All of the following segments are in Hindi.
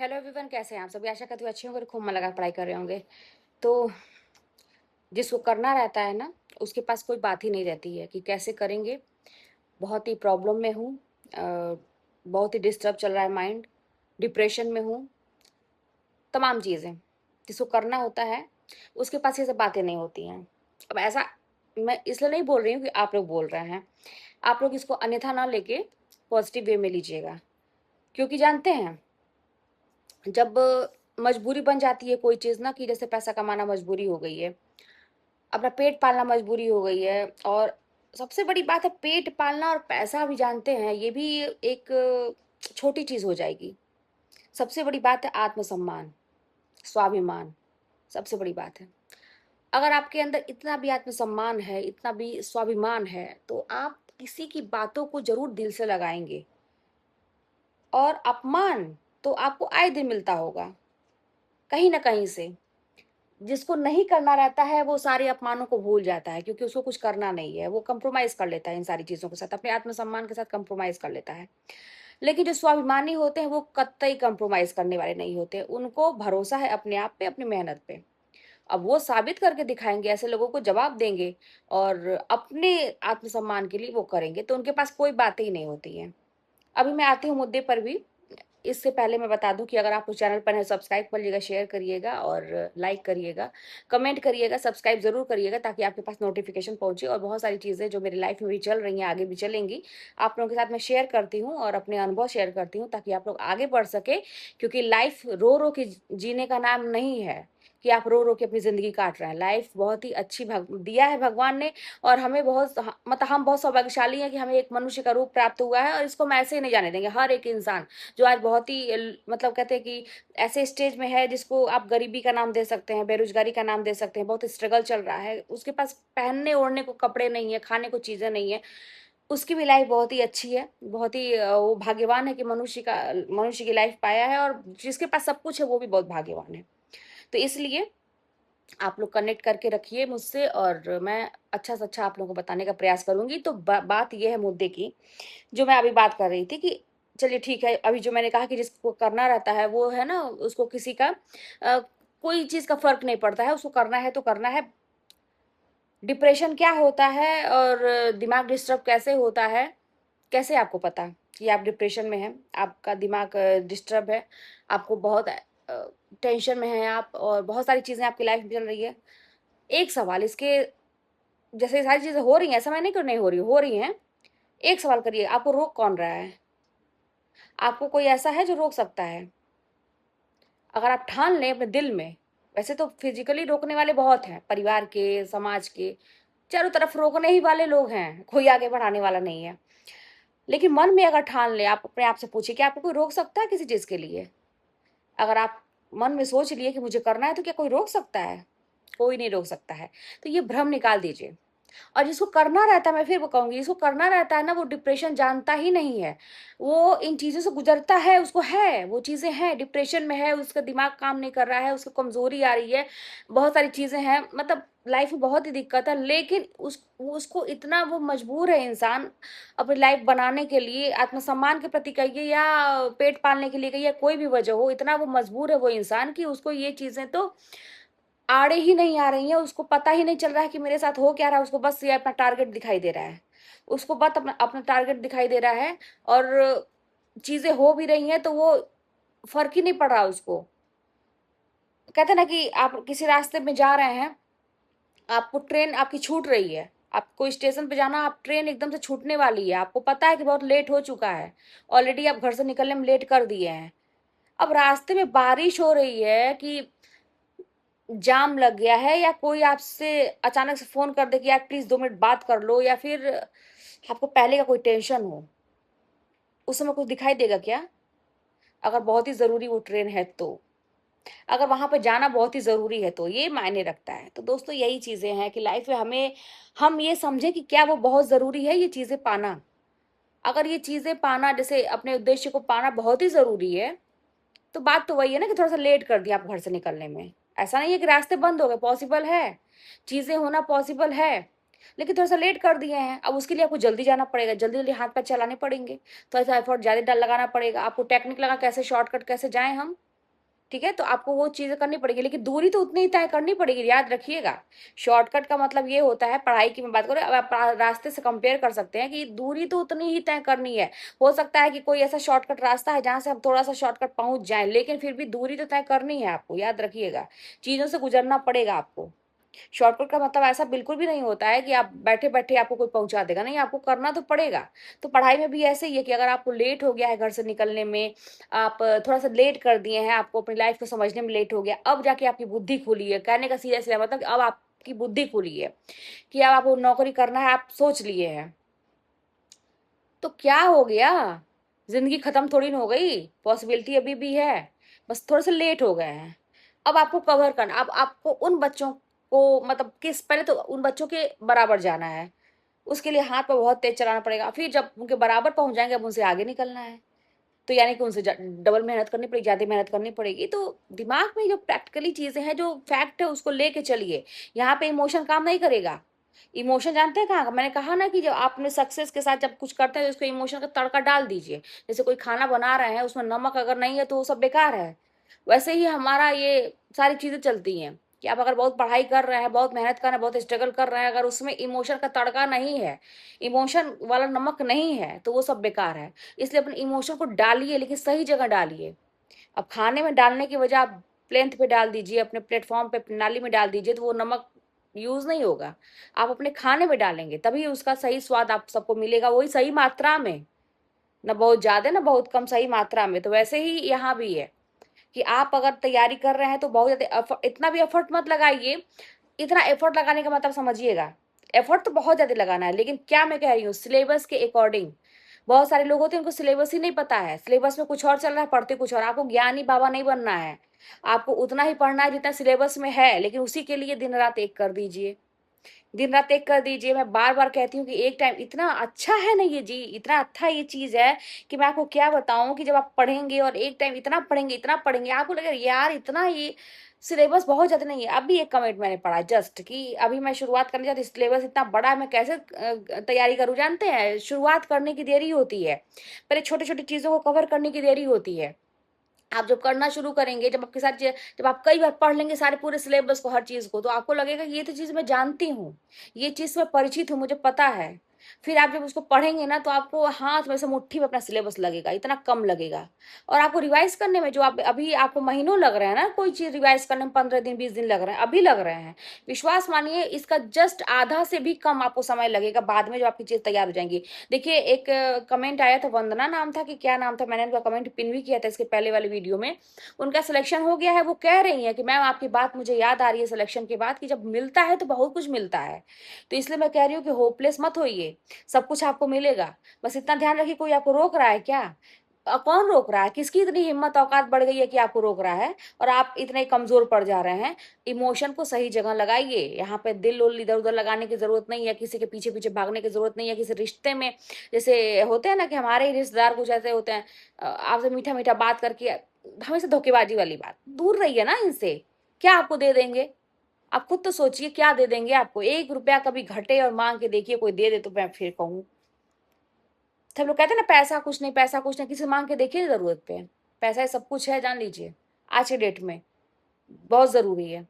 हेलो एवरीवन, कैसे हैं आप सभी? आशा करती हूँ अच्छे होंगे और खूब मन लगा पढ़ाई कर रहे होंगे। तो जिसको करना रहता है ना, उसके पास कोई बात ही नहीं रहती है कि कैसे करेंगे। बहुत ही प्रॉब्लम में हूँ। बहुत ही डिस्टर्ब चल रहा है माइंड। डिप्रेशन में हूँ। तमाम चीज़ें जिसको करना होता है, उसके पास ये सब बातें नहीं होती हैं। अब ऐसा मैं इसलिए नहीं बोल रही हूँ कि आप लोग बोल रहे हैं। आप लोग इसको अन्यथा ना लेके पॉजिटिव वे में लीजिएगा, क्योंकि जानते हैं, जब मजबूरी बन जाती है कोई चीज़ ना, कि जैसे पैसा कमाना मजबूरी हो गई है, अपना पेट पालना मजबूरी हो गई है, और सबसे बड़ी बात है पेट पालना और पैसा भी जानते हैं ये भी एक छोटी चीज़ हो जाएगी। सबसे बड़ी बात है आत्मसम्मान, स्वाभिमान, सबसे बड़ी बात है। अगर आपके अंदर इतना भी आत्मसम्मान है, इतना भी स्वाभिमान है, तो आप किसी की बातों को ज़रूर दिल से लगाएँगे। और अपमान तो आपको आए दिन मिलता होगा, कहीं न कहीं से। जिसको नहीं करना रहता है वो सारे अपमानों को भूल जाता है, क्योंकि उसको कुछ करना नहीं है, वो कंप्रोमाइज़ कर लेता है इन सारी चीज़ों के साथ, अपने आत्मसम्मान के साथ कंप्रोमाइज़ कर लेता है। लेकिन जो स्वाभिमानी होते हैं वो कतई कंप्रोमाइज़ करने वाले नहीं होते, उनको भरोसा है अपने आप पे, अपनी मेहनत पे। अब वो साबित करके दिखाएँगे, ऐसे लोगों को जवाब देंगे और अपने आत्मसम्मान के लिए वो करेंगे, तो उनके पास कोई बातें ही नहीं होती हैं। अभी मैं आती हूँ मुद्दे पर भी। इससे पहले मैं बता दूँ कि अगर आप उस चैनल पर हैं, सब्सक्राइब करिएगा, शेयर करिएगा और लाइक करिएगा, कमेंट करिएगा, सब्सक्राइब ज़रूर करिएगा, ताकि आपके पास नोटिफ़िकेशन पहुँचे और बहुत सारी चीज़ें जो मेरी लाइफ़ में भी चल रही हैं, आगे भी चलेंगी, आप लोगों के साथ मैं शेयर करती हूँ और अपने अनुभव शेयर करती हूँ, ताकि आप लोग आगे बढ़ सकें। क्योंकि लाइफ़ रो-रो के जीने का नाम नहीं है, कि आप रो-रो के अपनी ज़िंदगी काट रहे हैं। लाइफ़ बहुत ही अच्छी भग दिया है भगवान ने, और हमें बहुत मतलब हम बहुत सौभाग्यशाली हैं कि हमें एक मनुष्य का रूप प्राप्त हुआ है, और इसको हम ऐसे ही नहीं जाने देंगे। हर एक इंसान जो आज बहुत ही मतलब कहते हैं कि ऐसे स्टेज में है, जिसको आप गरीबी का नाम दे सकते हैं, बेरोज़गारी का नाम दे सकते हैं, बहुत स्ट्रगल चल रहा है, उसके पास पहनने-ओढ़ने को कपड़े नहीं है, खाने को चीज़ें नहीं है, उसकी भी लाइफ़ बहुत ही अच्छी है। बहुत ही वो भाग्यवान है कि मनुष्य की लाइफ़ पाया है, और जिसके पास सब कुछ है वो भी बहुत भाग्यवान है। तो इसलिए आप लोग कनेक्ट करके रखिए मुझसे, और मैं अच्छा से अच्छा आप लोगों को बताने का प्रयास करूँगी। तो बात ये है मुद्दे की, जो मैं अभी बात कर रही थी, कि चलिए ठीक है, अभी जो मैंने कहा कि जिसको करना रहता है वो है ना, उसको किसी का कोई चीज़ का फ़र्क नहीं पड़ता है, उसको करना है तो करना है। डिप्रेशन क्या होता है और दिमाग डिस्टर्ब कैसे होता है, कैसे आपको पता कि आप डिप्रेशन में हैं, आपका दिमाग डिस्टर्ब है, आपको बहुत टेंशन में हैं आप, और बहुत सारी चीज़ें आपकी लाइफ़ में चल रही है। एक सवाल इसके, जैसे ये सारी चीज़ें हो रही हैं, ऐसा मैं नहीं कि नहीं हो रही हैं। एक सवाल करिए, आपको रोक कौन रहा है? आपको कोई ऐसा है जो रोक सकता है? अगर आप ठान लें अपने दिल में, वैसे तो फिज़िकली रोकने वाले बहुत हैं, परिवार के, समाज के, चारों तरफ रोकने ही वाले लोग हैं, कोई आगे बढ़ाने वाला नहीं है। लेकिन मन में अगर ठान लें, आप अपने आप से पूछिए कि आपको कोई रोक सकता है किसी चीज़ के लिए? अगर आप मन में सोच लिए कि मुझे करना है, तो क्या कोई रोक सकता है? कोई नहीं रोक सकता है। तो ये भ्रम निकाल दीजिए। और जिसको करना रहता है, मैं फिर वो कहूँगी, जिसको करना रहता है ना, वो डिप्रेशन जानता ही नहीं है। वो इन चीज़ों से गुज़रता है, उसको है, वो चीज़ें हैं, डिप्रेशन में है, उसका दिमाग काम नहीं कर रहा है, उसको कमज़ोरी आ रही है, बहुत सारी चीज़ें हैं, मतलब लाइफ़ में बहुत ही दिक्कत है, लेकिन उसको इतना वो मजबूर है इंसान अपनी लाइफ़ बनाने के लिए, आत्मसम्मान के प्रति कहिए या पेट पालने के लिए कहिए, कोई भी वजह हो, इतना वो मजबूर है वो इंसान, कि उसको ये चीज़ें तो आड़े ही नहीं आ रही हैं, उसको पता ही नहीं चल रहा है कि मेरे साथ हो क्या रहा है, उसको बस ये अपना टारगेट दिखाई दे रहा है। उसको बस अपना अपना टारगेट दिखाई दे रहा है, और चीज़ें हो भी रही हैं तो वो फ़र्क ही नहीं पड़ रहा उसको। कहते हैं ना कि आप किसी रास्ते में जा रहे हैं, आपको ट्रेन आपकी छूट रही है, आपको स्टेशन पे जाना, आप ट्रेन एकदम से छूटने वाली है, आपको पता है कि बहुत लेट हो चुका है, ऑलरेडी आप घर से निकलने में लेट कर दिए हैं। अब रास्ते में बारिश हो रही है कि जाम लग गया है, या कोई आपसे अचानक से फ़ोन कर दे कि यार प्लीज़ 2 मिनट बात कर लो, या फिर आपको पहले का कोई टेंशन हो, उस समय कुछ दिखाई देगा क्या? अगर बहुत ही ज़रूरी वो ट्रेन है तो। अगर वहाँ पे जाना बहुत ही ज़रूरी है तो, ये मायने रखता है। तो दोस्तों यही चीज़ें हैं कि लाइफ़ में हम ये समझें कि क्या वो बहुत ज़रूरी है ये चीज़ें पाना। अगर ये चीज़ें पाना, जैसे अपने उद्देश्य को पाना बहुत ही ज़रूरी है, तो बात तो वही है ना कि थोड़ा-सा लेट कर दिया आप घर से निकलने में। ऐसा नहीं है कि रास्ते बंद हो गए, पॉसिबल है, चीज़ें होना पॉसिबल है, लेकिन थोड़ा-सा लेट कर दिए हैं। अब उसके लिए आपको जल्दी जाना पड़ेगा, जल्दी-जल्दी हाथ-पैर चलाने पड़ेंगे, थोड़ा-सा एफर्ट ज़्यादा लगाना पड़ेगा। आपको टेक्निक लगा कैसे शॉर्टकट कैसे जाएँ हम, ठीक है? तो आपको वो चीज़ें करनी पड़ेगी, लेकिन दूरी तो उतनी ही तय करनी पड़ेगी, याद रखिएगा। शॉर्टकट का मतलब ये होता है, पढ़ाई की मैं बात करूँ, अब आप रास्ते से कंपेयर कर सकते हैं कि दूरी तो उतनी ही तय करनी है। हो सकता है कि कोई ऐसा शॉर्टकट रास्ता है जहाँ से हम थोड़ा-सा शॉर्टकट पहुँच जाएँ, लेकिन फिर भी दूरी तो तय करनी है आपको, याद रखिएगा। चीज़ों से गुज़रना पड़ेगा आपको। शॉर्टकट का मतलब ऐसा बिल्कुल भी नहीं होता है कि आप बैठे-बैठे आपको कोई पहुँचा देगा, नहीं, आपको करना तो पड़ेगा। तो पढ़ाई में भी ऐसे ही है कि अगर आपको लेट हो गया है घर से निकलने में, आप थोड़ा-सा लेट कर दिए हैं, आपको अपनी लाइफ़ को समझने में लेट हो गया, अब जाके आपकी बुद्धि खुली है। कहने का सीधा-सीधा मतलब अब आपकी बुद्धि खुली है कि अब आपको नौकरी करना है, आप सोच लिए हैं। तो क्या हो गया? ज़िंदगी खत्म थोड़ी ना हो गई, पॉसिबिलिटी अभी भी है, बस थोड़े-से लेट हो गए हैं। अब आपको कवर करना, अब आपको उन बच्चों को मतलब किस पहले तो उन बच्चों के बराबर जाना है, उसके लिए हाथ पाँव बहुत तेज़ चलाना पड़ेगा, फिर जब उनके बराबर पहुँच जाएँगे, अब उनसे आगे निकलना है। तो यानी कि उनसे डबल मेहनत करनी पड़ेगी, ज़्यादा मेहनत करनी पड़ेगी। तो दिमाग में जो प्रैक्टिकली चीज़ें हैं, जो फैक्ट है उसको लेके चलिए। यहाँ पे इमोशन काम नहीं करेगा। इमोशन जानते हैं कहाँ का? मैंने कहा ना कि जब आपने सक्सेस के साथ जब कुछ करते हैं तो उसको इमोशन का तड़का डाल दीजिए। जैसे कोई खाना बना रहे हैं, उसमें नमक अगर नहीं है तो वो सब बेकार है। वैसे ही हमारा ये सारी चीज़ें चलती हैं कि आप अगर बहुत पढ़ाई कर रहे हैं, बहुत मेहनत कर रहे हैं, बहुत स्ट्रगल कर रहे हैं, अगर उसमें इमोशन का तड़का नहीं है, इमोशन वाला नमक नहीं है, तो वो सब बेकार है। इसलिए अपने इमोशन को डालिए, लेकिन सही जगह डालिए। अब खाने में डालने की बजाय आप प्लेन्थ पे डाल दीजिए, अपने प्लेटफ़ॉर्म पे, नाली में डाल दीजिए, तो वो नमक यूज़ नहीं होगा। आप अपने खाने में डालेंगे, तभी उसका सही स्वाद आप सबको मिलेगा, वही सही मात्रा में, ना बहुत ज़्यादा, ना बहुत कम, सही मात्रा में। तो वैसे ही यहाँ भी है कि आप अगर तैयारी कर रहे हैं, तो बहुत ज़्यादा इतना भी एफ़र्ट मत लगाइए। इतना एफ़र्ट लगाने का मतलब समझिएगा, एफ़र्ट तो बहुत ज़्यादा लगाना है, लेकिन क्या मैं कह रही हूँ, सिलेबस के अकॉर्डिंग। बहुत सारे लोग होते हैं, उनको सिलेबस ही नहीं पता है, सिलेबस में कुछ और चल रहा है, पढ़ते कुछ और। आपको ज्ञानी बाबा नहीं बनना है, आपको उतना ही पढ़ना है जितना सिलेबस में है, लेकिन उसी के लिए दिन-रात एक कर दीजिए। दिन-रात एक कर दीजिए। मैं बार-बार कहती हूँ कि एक टाइम इतना अच्छा है ना ये जी, इतना अच्छा ये चीज़ है कि मैं आपको क्या बताऊँ कि जब आप पढ़ेंगे और एक टाइम इतना पढ़ेंगे, आपको लगेगा यार इतना ये सिलेबस बहुत ज़्यादा नहीं है। अभी एक कमेंट मैंने पढ़ा जस्ट कि अभी मैं शुरुआत करने जाती, सिलेबस इतना बड़ा है, मैं कैसे तैयारी करूँ? जानते हैं, शुरुआत करने की देरी होती है। पहले छोटी-छोटी चीज़ों को कवर करने की देरी होती है। आप जब करना शुरू करेंगे, जब आपके साथ जब आप कई बार पढ़ लेंगे सारे पूरे सिलेबस को, हर चीज़ को, तो आपको लगेगा ये तो चीज़ मैं जानती हूँ, ये चीज़ मैं परिचित हूँ, मुझे पता है। फिर आप जब उसको पढ़ेंगे ना, तो आपको हाथ में से मुट्ठी में अपना सिलेबस लगेगा, इतना कम लगेगा। और आपको रिवाइज़ करने में जो आप अभी आपको महीनों लग रहे हैं ना, कोई चीज़ रिवाइज़ करने में 15 दिन, 20 दिन लग रहे हैं, अभी लग रहे हैं। विश्वास मानिए, इसका जस्ट आधा से भी कम आपको समय लगेगा बाद में, जब आपकी चीज़ तैयार हो जाएँगी। देखिए, एक कमेंट आया था, वंदना नाम था कि क्या नाम था, मैंने उनका कमेंट पिन भी किया था इसके पहले वाले वीडियो में। उनका सिलेक्शन हो गया है, वो कह रही हैं कि मैम आपकी बात मुझे याद आ रही है सिलेक्शन के बाद, कि जब मिलता है तो बहुत कुछ मिलता है। तो इसलिए मैं कह रही हूँ कि होपलेस मत होइए, सब कुछ आपको मिलेगा। बस इतना ध्यान रखिए, कोई आपको रोक रहा है क्या? कौन रोक रहा है? किसकी इतनी हिम्मत औकात बढ़ गई है कि आपको रोक रहा है और आप इतने कमज़ोर पड़ जा रहे हैं? इमोशन को सही जगह लगाइए, यहाँ पे दिल-उल इधर-उधर लगाने की ज़रूरत नहीं है, किसी के पीछे-पीछे भागने की ज़रूरत नहीं है, किसी रिश्ते में जैसे होते हैं ना कि हमारे ही रिश्तेदार कुछ ऐसे होते हैं, आपसे मीठा-मीठा बात करके हमेशा धोखेबाजी वाली बात, दूर रहिए ना इनसे। क्या आपको दे देंगे? आप खुद तो सोचिए, क्या दे देंगे आपको? ₹1 कभी घटे और माँग के देखिए, कोई दे दे तो मैं फिर कहूँ। सब लोग कहते हैं ना, पैसा कुछ नहीं, किसी से माँग के देखिए ज़रूरत पे। पैसा ही सब कुछ है, जान लीजिए, आज के डेट में, बहुत ज़रूरी है।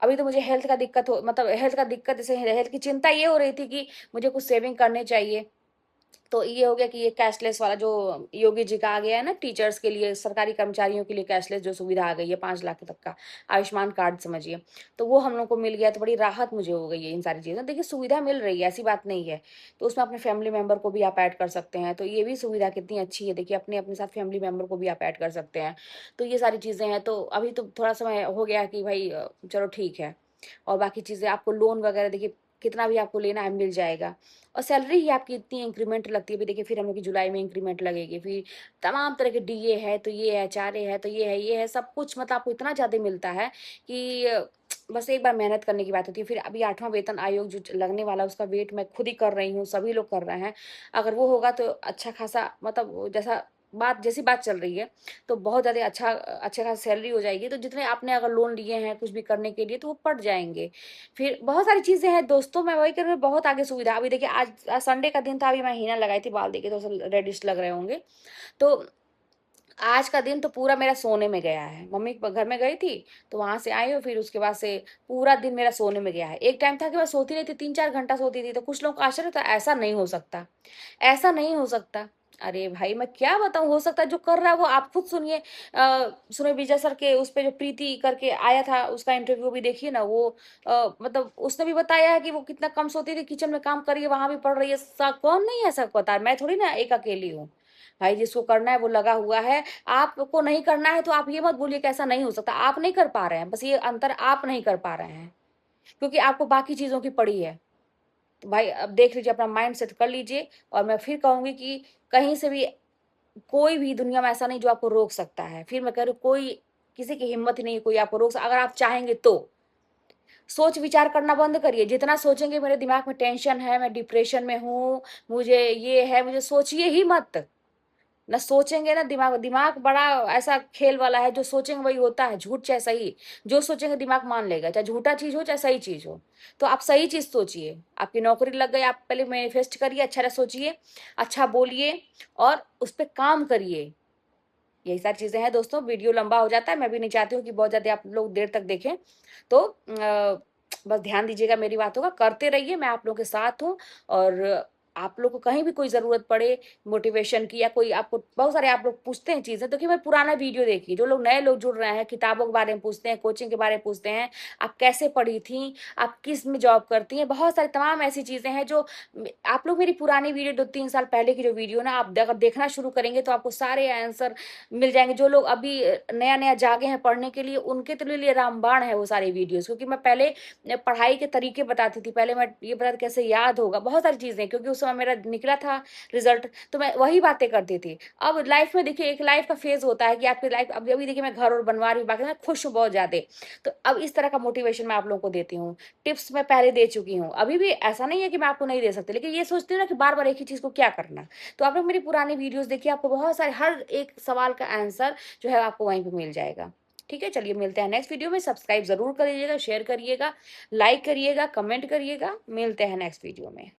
अभी तो मुझे हेल्थ का दिक्कत हो मतलब हेल्थ का दिक्कत, जैसे हेल्थ की चिंता ये हो रही थी कि मुझे कुछ सेविंग करने चाहिए। तो ये हो गया कि ये कैशलेस वाला जो योगी जी का आ गया है ना, टीचर्स के लिए, सरकारी कर्मचारियों के लिए कैशलेस जो सुविधा आ गई है 5 लाख तक का, आयुष्मान कार्ड समझिए। तो वो हम लोग को मिल गया, तो बड़ी राहत मुझे हो गई है इन सारी चीज़ों। देखिए, सुविधा मिल रही है, ऐसी बात नहीं है। तो उसमें अपने फैमिली मेंबर को भी आप ऐड कर सकते हैं, तो ये भी सुविधा कितनी अच्छी है। देखिए, अपने साथ फैमिली मेंबर को भी आप ऐड कर सकते हैं। तो ये सारी चीज़ें हैं, तो अभी तो थोड़ा समय हो गया कि भाई चलो ठीक है। और बाकी चीज़ें आपको लोन वगैरह देखिए, कितना भी आपको लेना है मिल जाएगा। और सैलरी ही आपकी इतनी इंक्रीमेंट लगती है। अभी देखिए, फिर हम लोग की जुलाई में इंक्रीमेंट लगेगी, फिर तमाम तरह के डीए है, तो ये है, चारे है, तो ये है, सब कुछ मतलब आपको इतना ज़्यादा मिलता है कि बस एक बार मेहनत करने की बात होती है। फिर अभी 8वां वेतन आयोग जो लगने वाला है, उसका वेट मैं खुद ही कर रही हूँ, सभी लोग कर रहे हैं। अगर वो होगा तो अच्छा खासा, मतलब वो जैसी बात चल रही है, तो बहुत ज़्यादा अच्छा खासा सैलरी हो जाएगी। तो जितने आपने अगर लोन लिए हैं कुछ भी करने के लिए, तो वो पड़ जाएँगे। फिर बहुत सारी चीज़ें हैं दोस्तों, मैं वही कह रही हूँ, बहुत आगे सुविधा। अभी देखिए, आज संडे का दिन था, अभी मैं हीना लगाई थी बाल, देखिए तो रेडिश लग रहे होंगे। तो आज का दिन तो पूरा मेरा सोने में गया है। मम्मी के घर में गई थी, तो वहाँ से आई हूँ, फिर उसके बाद से पूरा दिन मेरा सोने में गया है। एक टाइम था कि मैं सोती नहीं थी, 3-4 घंटा सोती थी, तो कुछ लोगों को आश्चर्य होता है, ऐसा नहीं हो सकता, ऐसा नहीं हो सकता। अरे भाई, मैं क्या बताऊँ, हो सकता है जो कर रहा है वो आप खुद सुनिए। सुनिए विजय सर के उस पे जो प्रीति करके आया था, उसका इंटरव्यू भी देखिए ना, वो मतलब उसने भी बताया है कि वो कितना कम सोती थी, किचन में काम कर रही है, वहाँ भी पढ़ रही है। कौन नहीं ऐसा बता है? मैं थोड़ी ना एक अकेली हूँ। भाई जिसको करना है वो लगा हुआ है। आपको नहीं करना है तो आप ये मत बोलिए कि ऐसा नहीं हो सकता। आप नहीं कर पा रहे हैं, बस ये अंतर, आप नहीं कर पा रहे हैं, क्योंकि आपको बाकी चीज़ों की पड़ी है। तो भाई अब देख लीजिए, अपना माइंड सेट कर लीजिए। और मैं फिर कहूँगी कि कहीं से भी, कोई भी दुनिया में ऐसा नहीं जो आपको रोक सकता है। फिर मैं कह रही हूँ, कोई, किसी की हिम्मत ही नहीं है कोई आपको रोक अगर आप चाहेंगे तो। सोच विचार करना बंद करिए। जितना सोचेंगे मेरे दिमाग में टेंशन है, मैं डिप्रेशन में हूँ, मुझे ये है, मुझे सोचिए ही मत। ना सोचेंगे ना दिमाग, दिमाग बड़ा ऐसा खेल वाला है, जो सोचेंगे वही होता है, झूठ चाहे सही। जो सोचेंगे दिमाग मान लेगा, चाहे झूठा चीज हो चाहे सही चीज हो। तो आप सही चीज सोचिए। आपकी नौकरी लग गई, आप पहले मैनिफेस्ट करिए, अच्छा सोचिए, अच्छा बोलिए, और उस पर काम करिए। यही सारी चीजें हैं दोस्तों। वीडियो लंबा हो जाता है, मैं भी नहीं चाहती हूँ कि बहुत ज्यादा आप लोग देर तक देखें। तो बस ध्यान दीजिएगा मेरी बातों का, करते रहिए, मैं आप लोगों के साथ हूँ। और आप लोग को कहीं भी कोई जरूरत पड़े मोटिवेशन की, या कोई आपको, बहुत सारे आप लोग पूछते हैं चीजें, तो कि मैं पुराना वीडियो देखिए। जो लोग नए लोग जुड़ रहे हैं, किताबों के बारे में पूछते हैं, कोचिंग के बारे में पूछते हैं, आप कैसे पढ़ी थी, आप किस में जॉब करती हैं, बहुत सारी तमाम ऐसी चीजें हैं जो आप लोग मेरी पुरानी वीडियो 2-3 साल पहले की जो वीडियो ना, आप अगर देखना शुरू करेंगे तो आपको सारे आंसर मिल जाएंगे। जो लोग अभी नया नया जागे हैं पढ़ने के लिए, उनके तो लिए रामबाण है वो सारी वीडियोस। क्योंकि मैं पहले पढ़ाई के तरीके बताती थी, पहले मैं ये बताती कैसे याद होगा, बहुत सारी चीजें, क्योंकि उस समय मेरा निकला था रिजल्ट, तो मैं वही बातें करती थी। अब लाइफ में देखिए, एक लाइफ का फेज होता है कि आपकी लाइफ, अभी अभी देखिए मैं घर और बनवा रही हूँ, बाकी मैं खुश हूँ बहुत ज्यादा। तो अब इस तरह का मोटिवेशन मैं आप लोगों को देती हूँ। टिप्स मैं पहले दे चुकी हूँ, अभी भी ऐसा नहीं है कि मैं आपको नहीं दे सकती, लेकिन ये सोचती हूँ ना कि बार बार एक ही चीज को क्या करना। तो आप लोग मेरी पुरानी वीडियोस देखिए, आपको बहुत सारे, हर एक सवाल का आंसर जो है आपको वहीं पे मिल जाएगा। ठीक है, चलिए मिलते हैं नेक्स्ट वीडियो में। सब्सक्राइब जरूर करिएगा, शेयर करिएगा, लाइक करिएगा, कमेंट करिएगा। मिलते हैं नेक्स्ट वीडियो में।